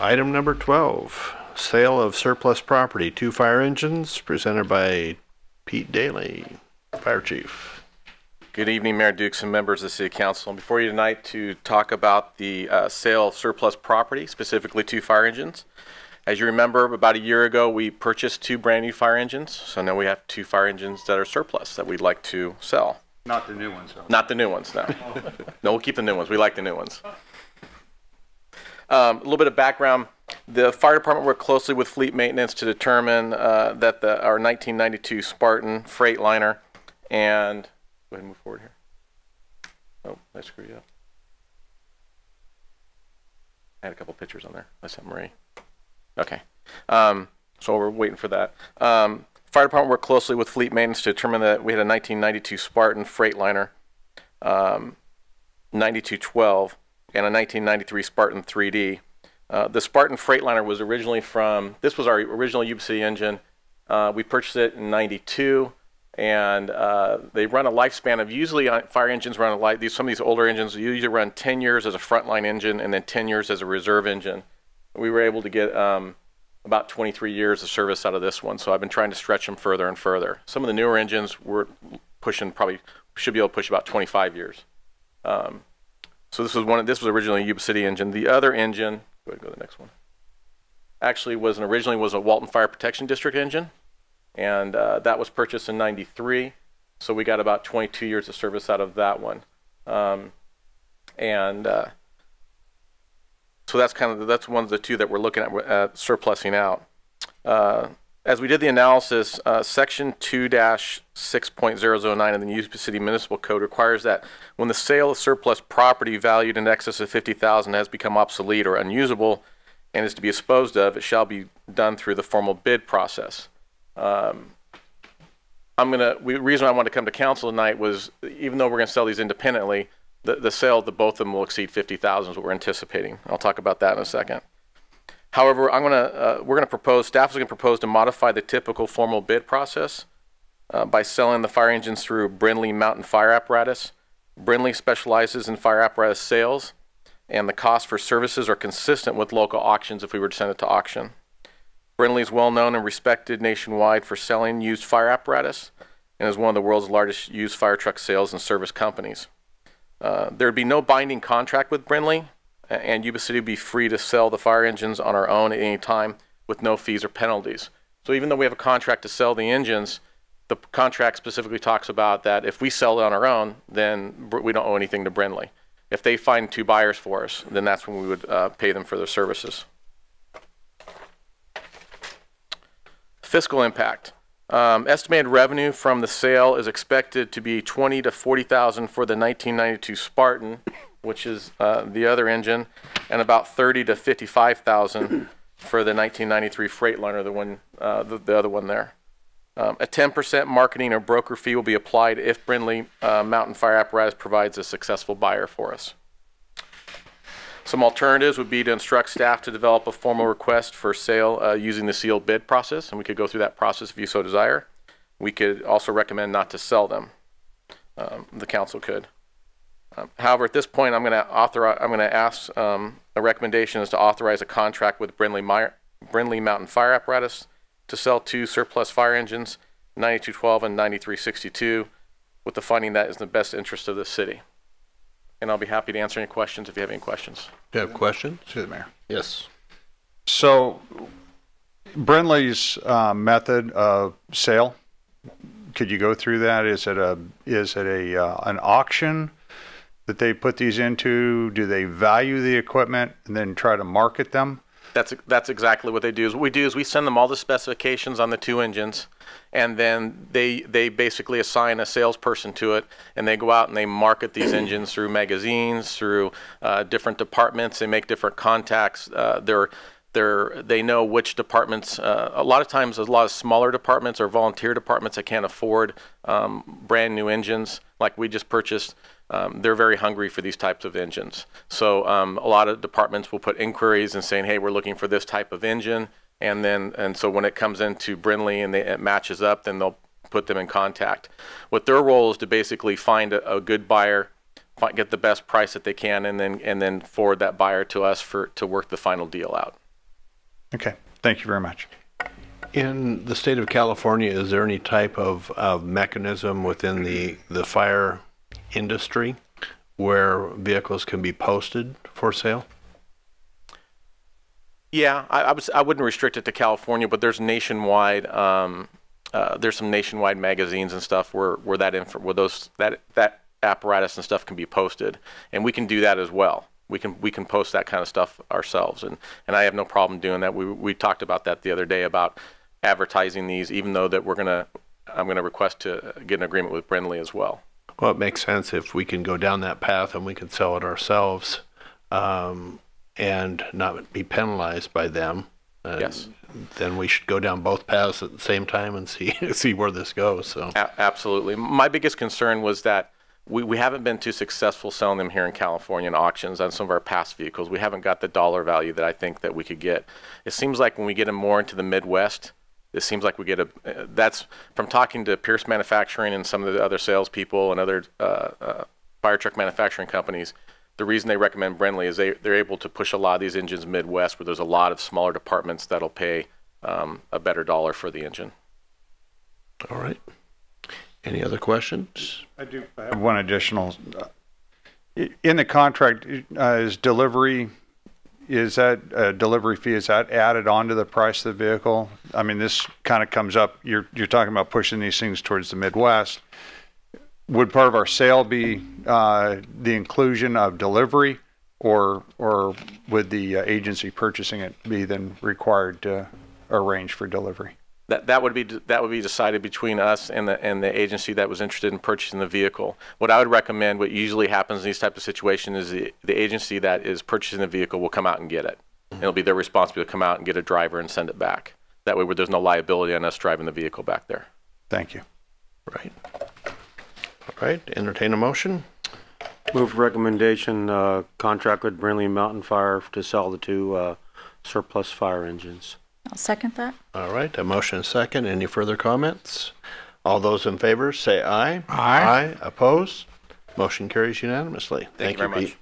Item number 12, sale of surplus property, 2 fire engines, presented by Pete Daly, Fire Chief. Good evening, Mayor Dukes and members of the City Council. I'm before you tonight to talk about the sale of surplus property, specifically 2 fire engines. As you remember, about a year ago, we purchased 2 brand new fire engines. So now we have 2 fire engines that are surplus that we'd like to sell. Not the new ones, though. Not the new ones, no. No, we'll keep the new ones. We like the new ones. A little bit of background. The fire department worked closely with fleet maintenance to determine that our 1992 Spartan Freightliner and, go ahead and move forward here. Oh, I screwed you up. I had a couple pictures on there. Let's have Marie. Okay. So we're waiting for that. Fire department worked closely with fleet maintenance to determine that we had a 1992 Spartan Freightliner, 9212, and a 1993 Spartan 3D. The Spartan Freightliner was originally from, this was our original Yuba City engine. We purchased it in 92, and they run a lifespan of, usually fire engines run some of these older engines usually run 10 years as a frontline engine and then 10 years as a reserve engine. We were able to get about 23 years of service out of this one, so I've been trying to stretch them further and further. Some of the newer engines we're pushing should be able to push about 25 years. So this was originally a Yuba City engine. The other engine, go ahead and go to the next one, actually originally was a Walton Fire Protection District engine, and that was purchased in 93, so we got about 22 years of service out of that one. So that's one of the 2 that we're looking at surplusing out. As we did the analysis, Section 2-6.009 of the Yuba City Municipal Code requires that when the sale of surplus property valued in excess of $50,000 has become obsolete or unusable and is to be disposed of, it shall be done through the formal bid process. The reason I wanted to come to council tonight was, even though we're going to sell these independently, the sale of both of them will exceed $50,000 is what we're anticipating. I'll talk about that in a second. However, staff is going to propose to modify the typical formal bid process by selling the fire engines through Brindley Mountain Fire Apparatus. Brindley specializes in fire apparatus sales, and the cost for services are consistent with local auctions if we were to send it to auction. Brindley is well known and respected nationwide for selling used fire apparatus and is one of the world's largest used fire truck sales and service companies. There would be no binding contract with Brindley, and Yuba City would be free to sell the fire engines on our own at any time with no fees or penalties. So even though we have a contract to sell the engines, the contract specifically talks about that if we sell it on our own, then we don't owe anything to Brindley. If they find 2 buyers for us, then that's when we would pay them for their services. Fiscal impact. Estimated revenue from the sale is expected to be $20,000 to $40,000 for the 1992 Spartan, which is the other engine, and about $30,000 to $55,000 for the 1993 Freightliner, the other one there. A 10% marketing or broker fee will be applied if Brindley Mountain Fire Apparatus provides a successful buyer for us. Some alternatives would be to instruct staff to develop a formal request for sale using the sealed bid process, and we could go through that process if you so desire. We could also recommend not to sell them. The council could. However, at this point, I'm going to ask a recommendation is to authorize a contract with Brindley Mountain Fire Apparatus to sell 2 surplus fire engines, 9212 and 9362, with the finding that is in the best interest of the city. And I'll be happy to answer any questions if you have any questions. Do you have questions? To the mayor. Yes. So Brindley's method of sale, could you go through that? Is it an auction that they put these into? Do they value the equipment and then try to market them? That's exactly what they do. What we do is we send them all the specifications on the 2 engines, and then they basically assign a salesperson to it, and they go out and they market these engines through magazines, through different departments. They make different contacts. They know which departments. A lot of times, a lot of smaller departments or volunteer departments that can't afford brand new engines, like we just purchased. They're very hungry for these types of engines. So a lot of departments will put inquiries and saying, hey, we're looking for this type of engine. And so when it comes into Brindley and it matches up, then they'll put them in contact. What their role is to basically find a good buyer, get the best price that they can, and then forward that buyer to us to work the final deal out. Okay, thank you very much. In the state of California, is there any type of mechanism within the fire industry where vehicles can be posted for sale? Yeah, I wouldn't restrict it to California, but there's nationwide. There's some nationwide magazines and stuff where that apparatus and stuff can be posted, and we can do that as well. We can post that kind of stuff ourselves, and I have no problem doing that. We talked about that the other day about advertising these, even though that I'm gonna request to get an agreement with Brindley as well. Well, it makes sense if we can go down that path and we can sell it ourselves, and not be penalized by them. Yes. Then we should go down both paths at the same time and see where this goes. So absolutely. My biggest concern was that we haven't been too successful selling them here in California in auctions on some of our past vehicles. We haven't got the dollar value that I think that we could get. It seems like when we get them more into the Midwest, it seems like we get that's from talking to Pierce Manufacturing and some of the other salespeople and other fire truck manufacturing companies. The reason they recommend Brindley is they're able to push a lot of these engines Midwest, where there's a lot of smaller departments that'll pay a better dollar for the engine. All right. Any other questions? I have one additional. In the contract, is delivery, is that delivery fee, is that added onto the price of the vehicle? I mean, this kind of comes up, you're talking about pushing these things towards the Midwest. Would part of our sale be the inclusion of delivery, or would the agency purchasing it be then required to arrange for delivery? That would be decided between us and the agency that was interested in purchasing the vehicle. What I would recommend, what usually happens in these type of situations, is the agency that is purchasing the vehicle will come out and get it. And it'll be their responsibility to come out and get a driver and send it back. That way, where there's no liability on us driving the vehicle back there. Thank you. Right. All right. Entertain a motion. Move recommendation, contract with Brindley Mountain Fire to sell the two surplus fire engines. I'll second that. All right. A motion and a second. Any further comments? All those in favor say aye. Aye. Aye. Opposed? Motion carries unanimously. Thank you very much. Pete.